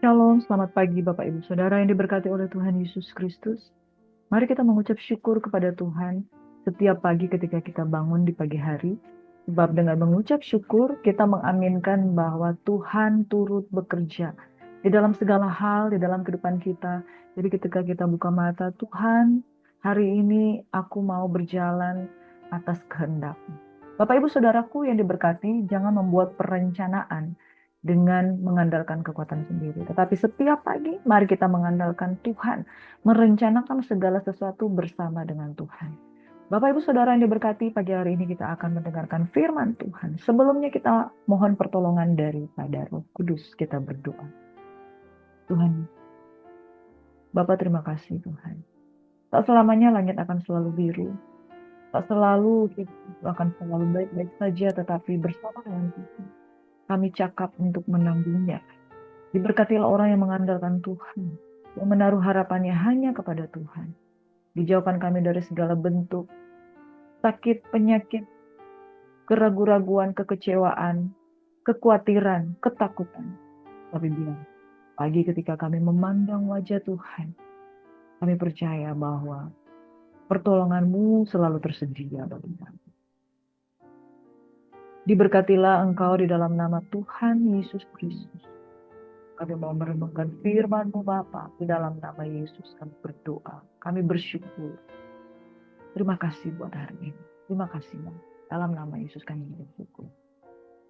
Shalom, selamat pagi Bapak Ibu Saudara yang diberkati oleh Tuhan Yesus Kristus. Mari kita mengucap syukur kepada Tuhan setiap pagi ketika kita bangun di pagi hari. Sebab dengan mengucap syukur, kita mengaminkan bahwa Tuhan turut bekerja di dalam segala hal, di dalam kehidupan kita. Jadi ketika kita buka mata, Tuhan, hari ini aku mau berjalan atas kehendak. Bapak Ibu Saudaraku yang diberkati, jangan membuat perencanaan dengan mengandalkan kekuatan sendiri. Tetapi setiap pagi, mari kita mengandalkan Tuhan, merencanakan segala sesuatu bersama dengan Tuhan. Bapak Ibu Saudara yang diberkati, pagi hari ini kita akan mendengarkan firman Tuhan. Sebelumnya kita mohon pertolongan daripada Roh Kudus. Kita berdoa. Tuhan, Bapak terima kasih Tuhan. Tak selamanya langit akan selalu biru. Tak selalu kita akan selalu baik-baik saja, tetapi bersama dengan Tuhan, kami cakap untuk menangguhnya. Diberkatilah orang yang mengandalkan Tuhan, yang menaruh harapannya hanya kepada Tuhan. Dijauhkan kami dari segala bentuk sakit, penyakit, keraguan-raguan, kekecewaan, kekhawatiran, ketakutan. Tapi bilang, pagi ketika kami memandang wajah Tuhan, kami percaya bahwa pertolongan-Mu selalu tersedia bagi kami. Diberkatilah Engkau di dalam nama Tuhan Yesus Kristus. Kami mau merenungkan firman-Mu Bapa, di dalam nama Yesus kami berdoa, kami bersyukur. Terima kasih buat hari ini. Terima kasih Bang. Dalam nama Yesus kami bersyukur.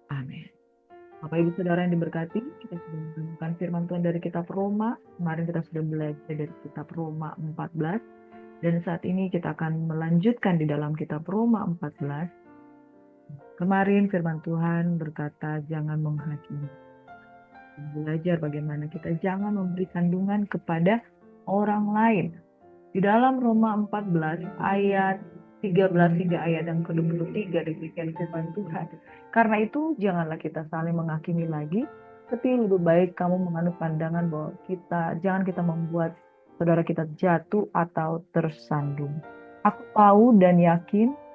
Amin. Bapak Ibu Saudara yang diberkati, kita sudah menemukan firman Tuhan dari kitab Roma. Kemarin kita sudah belajar dari kitab Roma 14. Dan saat ini kita akan melanjutkan di dalam kitab Roma 14. Kemarin firman Tuhan berkata jangan menghakimi. Belajar bagaimana kita jangan memberi kandungan kepada orang lain. Di dalam Roma 14 ayat 13 hingga ayat yang ke-23 demikian firman Tuhan. Karena itu janganlah kita saling menghakimi lagi, tapi lebih baik kamu menganut pandangan bahwa jangan kita membuat saudara kita jatuh atau tersandung. Aku tahu dan yakin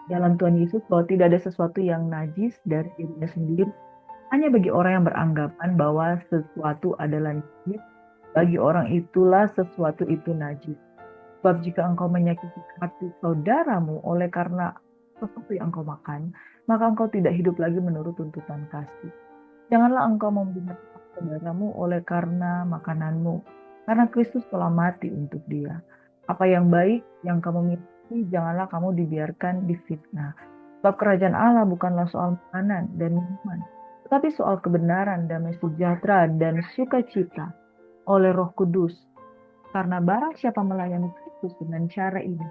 dalam Tuhan Yesus bahwa tidak ada sesuatu yang najis dari dirinya sendiri. Hanya bagi orang yang beranggapan bahwa sesuatu adalah najis, bagi orang itulah sesuatu itu najis. Sebab jika engkau menyakiti hati saudaramu oleh karena sesuatu yang engkau makan, maka engkau tidak hidup lagi menurut tuntutan kasih. Janganlah engkau membunuh saudaramu oleh karena makananmu, karena Kristus telah mati untuk dia. Apa yang baik yang kamu miliki, janganlah kamu dibiarkan difitnah. Sebab kerajaan Allah bukanlah soal makanan dan minuman, tetapi soal kebenaran, damai sejahtera, dan sukacita oleh Roh Kudus. Karena barang siapa melayani Kristus dengan cara ini,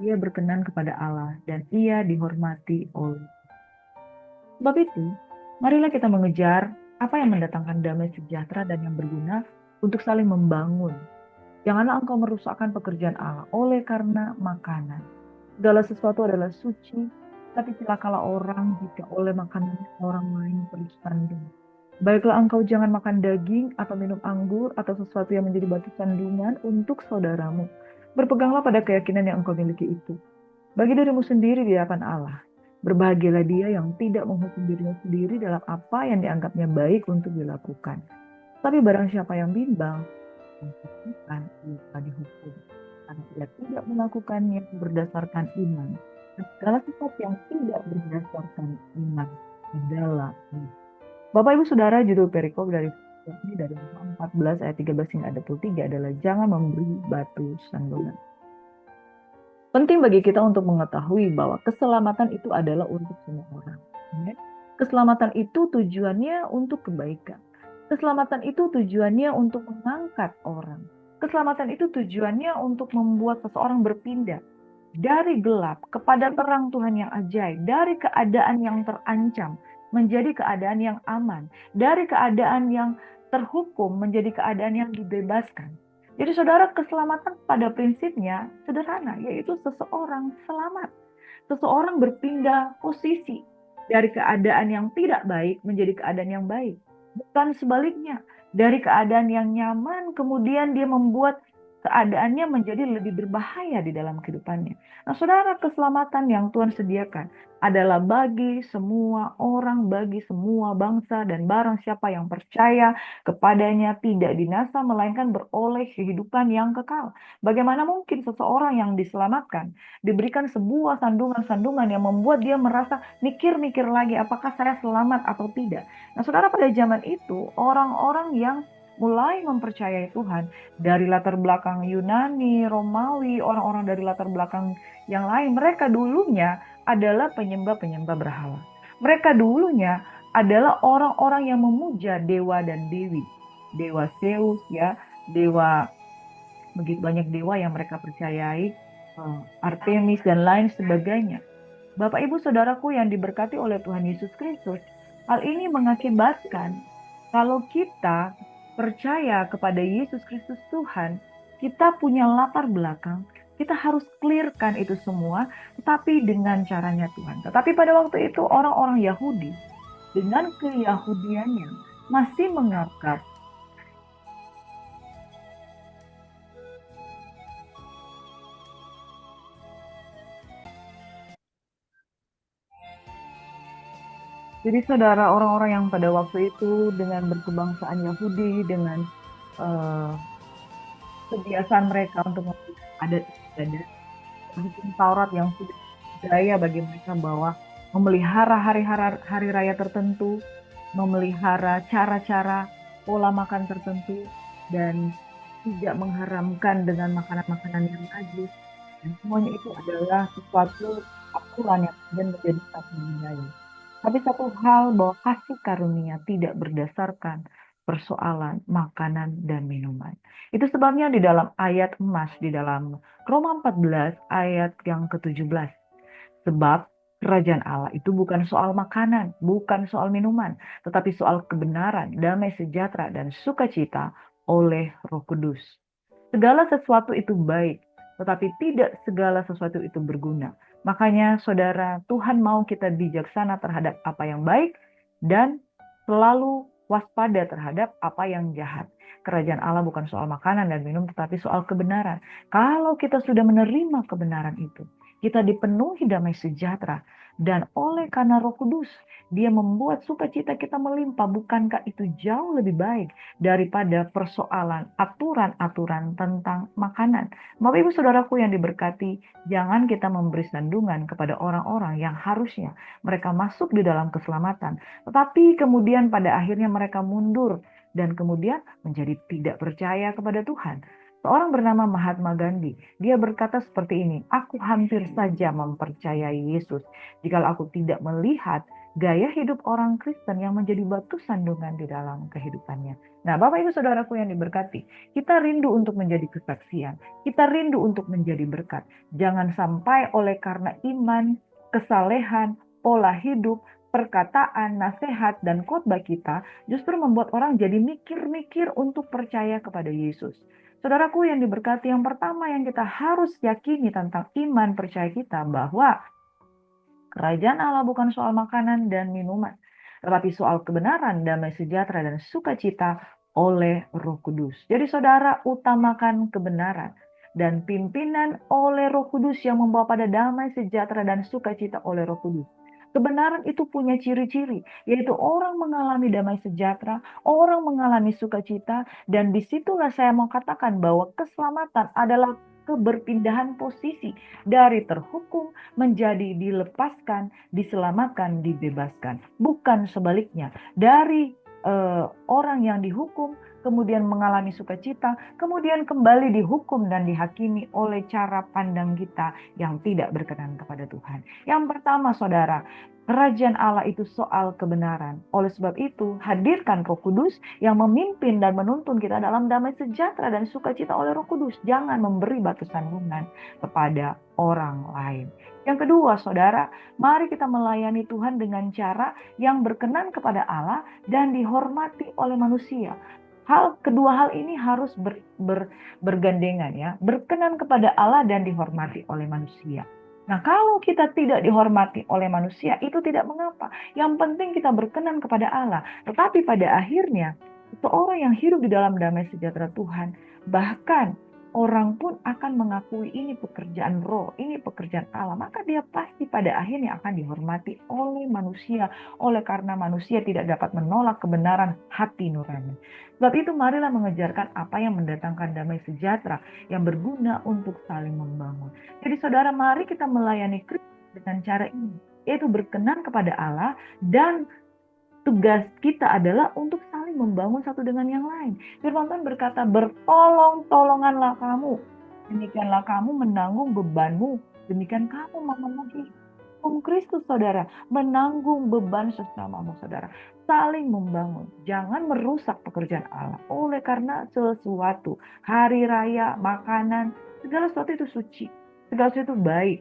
ia berkenan kepada Allah dan ia dihormati oleh. Sebab itu, marilah kita mengejar apa yang mendatangkan damai sejahtera dan yang berguna untuk saling membangun. Janganlah engkau merusakkan pekerjaan Allah oleh karena makanan. Segala sesuatu adalah suci, tapi celakalah orang jika oleh makanan orang lain tersandung. Baiklah engkau jangan makan daging atau minum anggur atau sesuatu yang menjadi batu sandungan untuk saudaramu. Berpeganglah pada keyakinan yang engkau miliki itu. Bagi dirimu sendiri di hadapan Allah. Berbahagialah dia yang tidak menghukum dirinya sendiri dalam apa yang dianggapnya baik untuk dilakukan. Tapi barang siapa yang bimbang, bukan ia dihukum. Karena ia tidak melakukannya berdasarkan iman. Dan segala sesuatu yang tidak berdasarkan iman adalah Bapak Ibu Saudara, judul perikop dari ini dari 14 ayat 13 hingga 23 adalah jangan memberi batu sandungan. Penting bagi kita untuk mengetahui bahwa keselamatan itu adalah untuk semua orang. Keselamatan itu tujuannya untuk kebaikan. Keselamatan itu tujuannya untuk mengangkat orang. Keselamatan itu tujuannya untuk membuat seseorang berpindah dari gelap kepada terang Tuhan yang ajaib, dari keadaan yang terancam menjadi keadaan yang aman, dari keadaan yang terhukum menjadi keadaan yang dibebaskan. Jadi saudara, keselamatan pada prinsipnya sederhana, yaitu seseorang selamat. Seseorang berpindah posisi dari keadaan yang tidak baik menjadi keadaan yang baik. Bukan sebaliknya, dari keadaan yang nyaman kemudian dia membuat keadaannya menjadi lebih berbahaya di dalam kehidupannya. Nah, saudara, keselamatan yang Tuhan sediakan adalah bagi semua orang, bagi semua bangsa, dan barang siapa yang percaya kepadanya tidak binasa, melainkan beroleh kehidupan yang kekal. Bagaimana mungkin seseorang yang diselamatkan diberikan sebuah sandungan-sandungan yang membuat dia merasa mikir-mikir lagi apakah saya selamat atau tidak. Nah, saudara, pada zaman itu orang-orang yang mulai mempercayai Tuhan dari latar belakang Yunani, Romawi, orang-orang dari latar belakang yang lain, mereka dulunya adalah penyembah-penyembah berhala. Mereka dulunya adalah orang-orang yang memuja dewa dan dewi. Dewa Zeus ya, dewa, begitu banyak dewa yang mereka percayai, Artemis dan lain sebagainya. Bapak Ibu Saudaraku yang diberkati oleh Tuhan Yesus Kristus, hal ini mengakibatkan kalau kita percaya kepada Yesus Kristus Tuhan, kita punya latar belakang, kita harus clearkan itu semua, tetapi dengan caranya Tuhan. Tetapi pada waktu itu orang-orang Yahudi dengan keyahudiannya masih menganggap. Jadi saudara, orang-orang yang pada waktu itu dengan berkebangsaan Yahudi, dengan eh, kebiasaan mereka untuk memberikan adat istiadat, hukum Taurat yang sudah budaya bagi mereka bahwa memelihara hari raya tertentu, memelihara cara-cara pola makan tertentu, dan tidak mengharamkan dengan makanan-makanan yang najis. Dan semuanya itu adalah sesuatu aturan yang kemudian menjadi satu budaya. Tapi satu hal bahwa kasih karunia tidak berdasarkan persoalan makanan dan minuman. Itu sebabnya di dalam ayat emas, di dalam Roma 14 ayat yang ke-17. Sebab kerajaan Allah itu bukan soal makanan, bukan soal minuman, tetapi soal kebenaran, damai sejahtera, dan sukacita oleh Roh Kudus. Segala sesuatu itu baik, tetapi tidak segala sesuatu itu berguna. Makanya saudara, Tuhan mau kita bijaksana terhadap apa yang baik dan selalu waspada terhadap apa yang jahat. Kerajaan Allah bukan soal makanan dan minum, tetapi soal kebenaran. Kalau kita sudah menerima kebenaran itu, kita dipenuhi damai sejahtera, dan oleh karena Roh Kudus, Dia membuat sukacita kita melimpah. Bukankah itu jauh lebih baik daripada persoalan aturan-aturan tentang makanan? Bapak Ibu Saudaraku yang diberkati, jangan kita memberi sandungan kepada orang-orang yang harusnya mereka masuk di dalam keselamatan, tetapi kemudian pada akhirnya mereka mundur dan kemudian menjadi tidak percaya kepada Tuhan. Seorang bernama Mahatma Gandhi, dia berkata seperti ini, aku hampir saja mempercayai Yesus jika aku tidak melihat gaya hidup orang Kristen yang menjadi batu sandungan di dalam kehidupannya. Nah, Bapak Ibu Saudaraku yang diberkati, kita rindu untuk menjadi kesaksian, kita rindu untuk menjadi berkat. Jangan sampai oleh karena iman, kesalehan, pola hidup, perkataan, nasihat, dan khotbah kita justru membuat orang jadi mikir-mikir untuk percaya kepada Yesus. Saudaraku yang diberkati, yang pertama yang kita harus yakini tentang iman percaya kita bahwa kerajaan Allah bukan soal makanan dan minuman, tetapi soal kebenaran, damai sejahtera, dan sukacita oleh Roh Kudus. Jadi saudara, utamakan kebenaran dan pimpinan oleh Roh Kudus yang membawa pada damai sejahtera dan sukacita oleh Roh Kudus. Kebenaran itu punya ciri-ciri, yaitu orang mengalami damai sejahtera, orang mengalami sukacita, dan disitulah saya mau katakan bahwa keselamatan adalah keberpindahan posisi dari terhukum menjadi dilepaskan, diselamatkan, dibebaskan. Bukan sebaliknya, dari orang yang dihukum, kemudian mengalami sukacita, kemudian kembali dihukum dan dihakimi oleh cara pandang kita yang tidak berkenan kepada Tuhan. Yang pertama, saudara, kerajaan Allah itu soal kebenaran. Oleh sebab itu, hadirkan Roh Kudus yang memimpin dan menuntun kita dalam damai sejahtera dan sukacita oleh Roh Kudus. Jangan memberi batu sandungan kepada orang lain. Yang kedua, saudara, mari kita melayani Tuhan dengan cara yang berkenan kepada Allah dan dihormati oleh manusia. Kedua hal ini harus bergandengan ya, berkenan kepada Allah dan dihormati oleh manusia. Nah, kalau kita tidak dihormati oleh manusia, itu tidak mengapa. Yang penting kita berkenan kepada Allah. Tetapi pada akhirnya, seorang yang hidup di dalam damai sejahtera Tuhan, bahkan orang pun akan mengakui ini pekerjaan roh, ini pekerjaan Allah. Maka dia pasti pada akhirnya akan dihormati oleh manusia. Oleh karena manusia tidak dapat menolak kebenaran hati nurani. Sebab itu marilah mengejarkan apa yang mendatangkan damai sejahtera yang berguna untuk saling membangun. Jadi saudara, mari kita melayani Kristus dengan cara ini, yaitu berkenan kepada Allah, dan tugas kita adalah untuk saling membangun satu dengan yang lain. Firman Tuhan berkata, bertolong-tolonganlah kamu. Demikianlah kamu menanggung bebanmu. Demikian kamu memenuhi hukum Kristus, saudara. Menanggung beban sesamamu, saudara. Saling membangun. Jangan merusak pekerjaan Allah. Oleh karena sesuatu, hari raya, makanan, segala sesuatu itu suci. Segala sesuatu itu baik.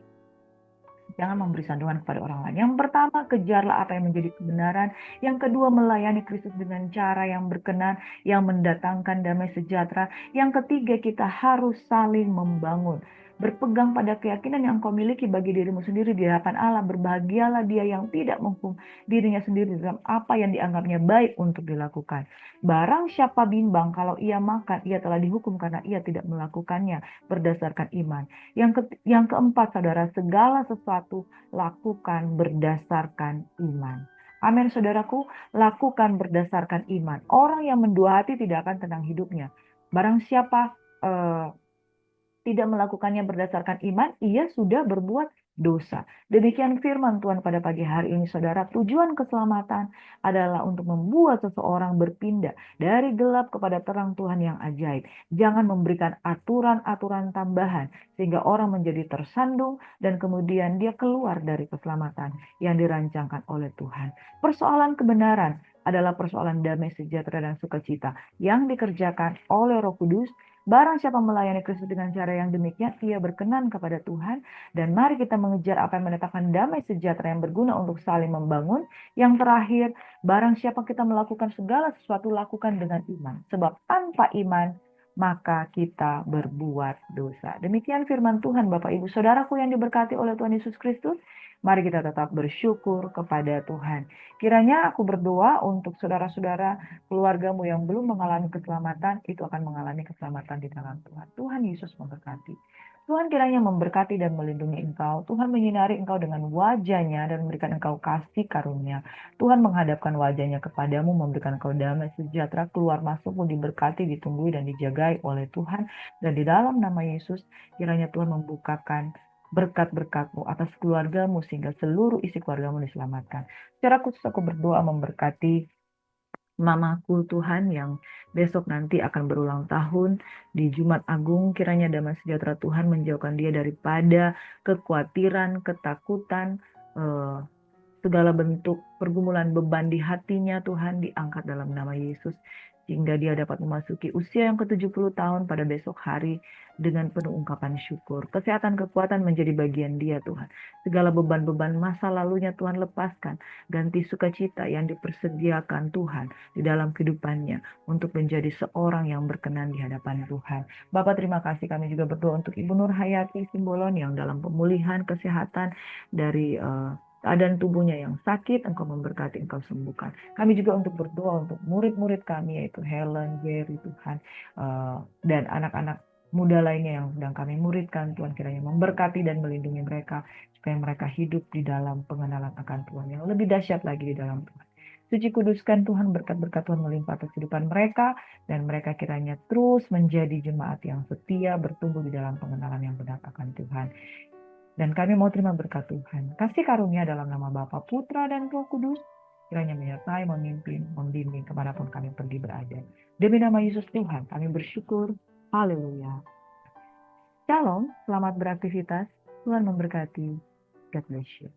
Jangan memberi sandungan kepada orang lain. Yang pertama, kejarlah apa yang menjadi kebenaran. Yang kedua, melayani Kristus dengan cara yang berkenan, yang mendatangkan damai sejahtera. Yang ketiga, kita harus saling membangun. Berpegang pada keyakinan yang kau miliki bagi dirimu sendiri di hadapan Allah. Berbahagialah dia yang tidak menghukum dirinya sendiri dalam apa yang dianggapnya baik untuk dilakukan. Barang siapa bimbang kalau ia makan, ia telah dihukum karena ia tidak melakukannya berdasarkan iman. Yang keempat, saudara, segala sesuatu lakukan berdasarkan iman. Amin, saudaraku, lakukan berdasarkan iman. Orang yang mendua hati tidak akan tenang hidupnya. Barang siapa tidak melakukannya berdasarkan iman, ia sudah berbuat dosa. Demikian firman Tuhan pada pagi hari ini, saudara. Tujuan keselamatan adalah untuk membuat seseorang berpindah dari gelap kepada terang Tuhan yang ajaib. Jangan memberikan aturan-aturan tambahan sehingga orang menjadi tersandung dan kemudian dia keluar dari keselamatan yang dirancangkan oleh Tuhan. Persoalan kebenaran adalah persoalan damai sejahtera dan sukacita yang dikerjakan oleh Roh Kudus. Barang siapa melayani Kristus dengan cara yang demikian, ia berkenan kepada Tuhan. Dan mari kita mengejar apa yang mendatangkan damai sejahtera yang berguna untuk saling membangun. Yang terakhir, barang siapa kita melakukan segala sesuatu, lakukan dengan iman. Sebab tanpa iman, maka kita berbuat dosa. Demikian firman Tuhan, Bapak Ibu Saudaraku yang diberkati oleh Tuhan Yesus Kristus. Mari kita tetap bersyukur kepada Tuhan. Kiranya aku berdoa untuk saudara-saudara, keluargamu yang belum mengalami keselamatan, itu akan mengalami keselamatan di dalam Tuhan. Tuhan Yesus memberkati. Tuhan kiranya memberkati dan melindungi engkau. Tuhan menyinari engkau dengan wajahnya dan memberikan engkau kasih karunia. Tuhan menghadapkan wajahnya kepadamu, memberikan engkau damai sejahtera, keluar masukmu diberkati, ditunggui dan dijagai oleh Tuhan. Dan di dalam nama Yesus, kiranya Tuhan membukakan berkat-berkat-Mu atas keluargamu sehingga seluruh isi keluargamu diselamatkan. Secara khusus aku berdoa memberkati mamaku Tuhan yang besok nanti akan berulang tahun di Jumat Agung. Kiranya damai sejahtera Tuhan menjauhkan dia daripada kekhawatiran, ketakutan, segala bentuk pergumulan beban di hatinya. Tuhan diangkat dalam nama Yesus, sehingga dia dapat memasuki usia yang ke-70 tahun pada besok hari dengan penuh ungkapan syukur. Kesehatan, kekuatan menjadi bagian dia, Tuhan. Segala beban-beban masa lalunya Tuhan lepaskan. Ganti sukacita yang dipersediakan Tuhan di dalam kehidupannya untuk menjadi seorang yang berkenan di hadapan Tuhan. Bapak, terima kasih. Kami juga berdoa untuk Ibu Nur Hayati Simbolon yang dalam pemulihan kesehatan dari keadaan tubuhnya yang sakit. Engkau memberkati, Engkau sembuhkan. Kami juga untuk berdoa untuk murid-murid kami, yaitu Helen, Jerry, Tuhan, dan anak-anak muda lainnya yang sedang kami muridkan. Tuhan kiranya memberkati dan melindungi mereka, supaya mereka hidup di dalam pengenalan akan Tuhan yang lebih dahsyat lagi di dalam Tuhan. Suci kuduskan Tuhan, berkat-berkat Tuhan melimpah atas kehidupan mereka, dan mereka kiranya terus menjadi jemaat yang setia, bertumbuh di dalam pengenalan yang benar akan Tuhan. Dan kami mau terima berkat Tuhan. Kasih karunia dalam nama Bapa, Putra, dan Roh Kudus, kiranya menyertai, memimpin, membimbing kemanapun kami pergi berada. Demi nama Yesus Tuhan, kami bersyukur. Haleluya. Shalom, selamat beraktivitas. Tuhan memberkati. God bless you.